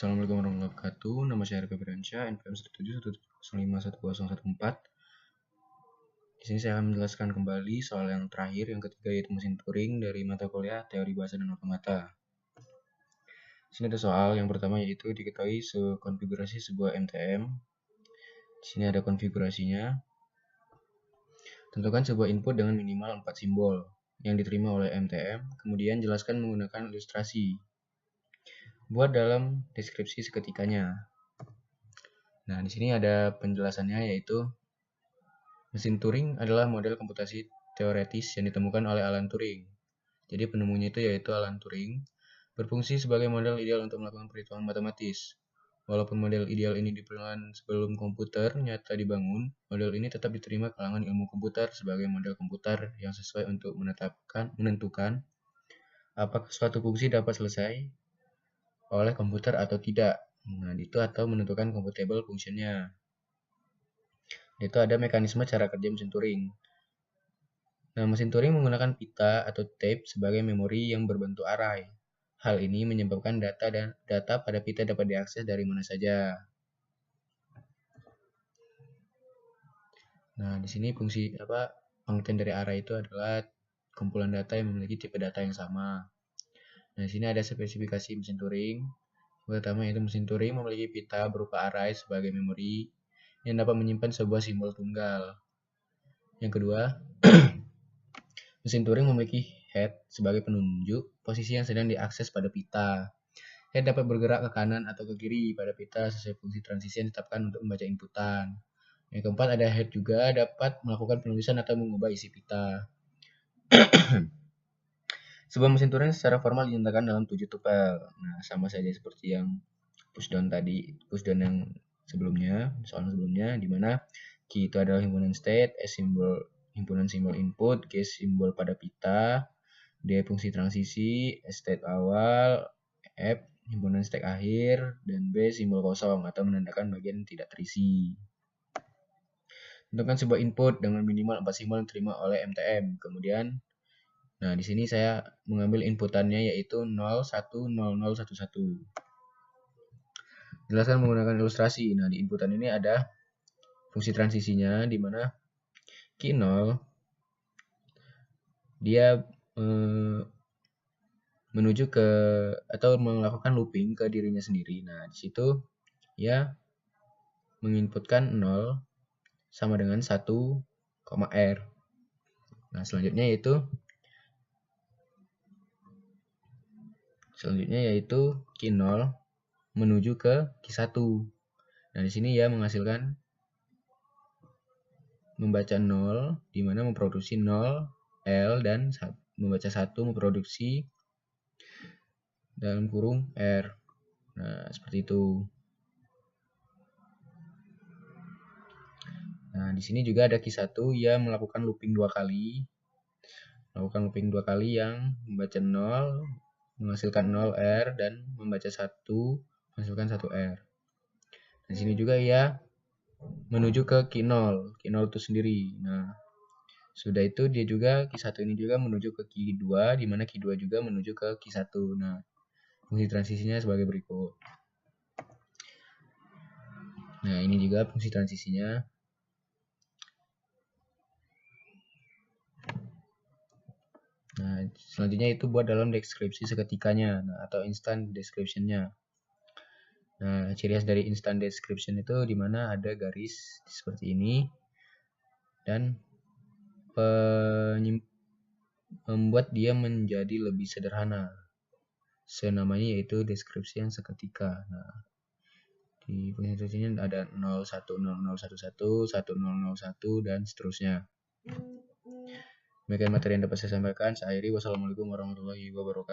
Assalamualaikum warahmatullahi wabarakatuh. Nama saya Arga Biransyah, NPM 171051014. Di sini saya akan menjelaskan kembali soal yang terakhir, yang ketiga, yaitu mesin Turing dari mata kuliah Teori Bahasa dan Otomata. Di sini ada soal yang pertama, yaitu diketahui konfigurasi sebuah MTM. Di sini ada konfigurasinya. Tentukan sebuah input dengan minimal 4 simbol yang diterima oleh MTM. Kemudian jelaskan menggunakan ilustrasi. Buat dalam deskripsi seketikanya. Nah, di sini ada penjelasannya, yaitu mesin Turing adalah model komputasi teoretis yang ditemukan oleh Alan Turing. Jadi penemunya itu yaitu Alan Turing, berfungsi sebagai model ideal untuk melakukan perhitungan matematis. Walaupun model ideal ini diperlukan sebelum komputer nyata dibangun, model ini tetap diterima kalangan ilmu komputer sebagai model komputer yang sesuai untuk menentukan apakah suatu fungsi dapat selesai oleh komputer atau tidak. Nah, itu atau menentukan computable function-nya. Itu ada mekanisme cara kerja mesin Turing. Nah, mesin Turing menggunakan pita atau tape sebagai memori yang berbentuk array. Hal ini menyebabkan data pada pita dapat diakses dari mana saja. Nah, di sini pengertian dari array itu adalah kumpulan data yang memiliki tipe data yang sama. Nah, di sini ada spesifikasi mesin Turing. Pertama, yaitu mesin Turing memiliki pita berupa array sebagai memori yang dapat menyimpan sebuah simbol tunggal. Yang kedua, mesin Turing memiliki head sebagai penunjuk posisi yang sedang diakses pada pita. Head dapat bergerak ke kanan atau ke kiri pada pita sesuai fungsi transisi yang ditetapkan untuk membaca inputan. Yang keempat, ada head juga dapat melakukan penulisan atau mengubah isi pita. Sebuah mesin Turing secara formal dinyatakan dalam 7 tupel. Nah, sama saja seperti yang pushdown yang sebelumnya, soal sebelumnya, di mana key itu adalah himpunan state, S himpunan simbol input, G simbol pada pita, D fungsi transisi, S state awal, F himpunan state akhir, dan B simbol kosong atau menandakan bagian tidak terisi. Tentukan sebuah input dengan minimal 4 simbol yang diterima oleh MTM. Kemudian, nah di sini saya mengambil inputannya yaitu 0, 1, 0, 0, 1, 1. Jelaskan menggunakan ilustrasi. Nah, di inputan ini ada fungsi transisinya, di mana key 0 dia menuju ke atau melakukan looping ke dirinya sendiri. Nah, di situ ya menginputkan 0 sama dengan 1, R. Nah, selanjutnya yaitu key 0 menuju ke key 1. Nah, di sini ya menghasilkan membaca 0, di mana memproduksi 0, L, dan membaca 1 memproduksi dalam kurung R. Nah, seperti itu. Nah, di sini juga ada key 1 yang melakukan looping 2 kali. Yang membaca 0, menghasilkan 0 R, dan membaca 1, menghasilkan 1 R. Di sini juga ya menuju ke key 0 itu sendiri. Nah, sudah itu dia juga key 1 ini juga menuju ke key 2, di mana key 2 juga menuju ke key 1. Nah, fungsi transisinya sebagai berikut. Nah, ini juga fungsi transisinya. Nah, selanjutnya itu buat dalam deskripsi seketikanya, atau instant description-nya. Nah, ciri khas dari instant description itu di mana ada garis seperti ini dan membuat dia menjadi lebih sederhana. Senamanya yaitu deskripsi yang seketika. Nah, di posisinya ada 010011, 1001 dan seterusnya. Demikian materi yang dapat saya sampaikan. Saya akhiri. Wassalamualaikum warahmatullahi wabarakatuh.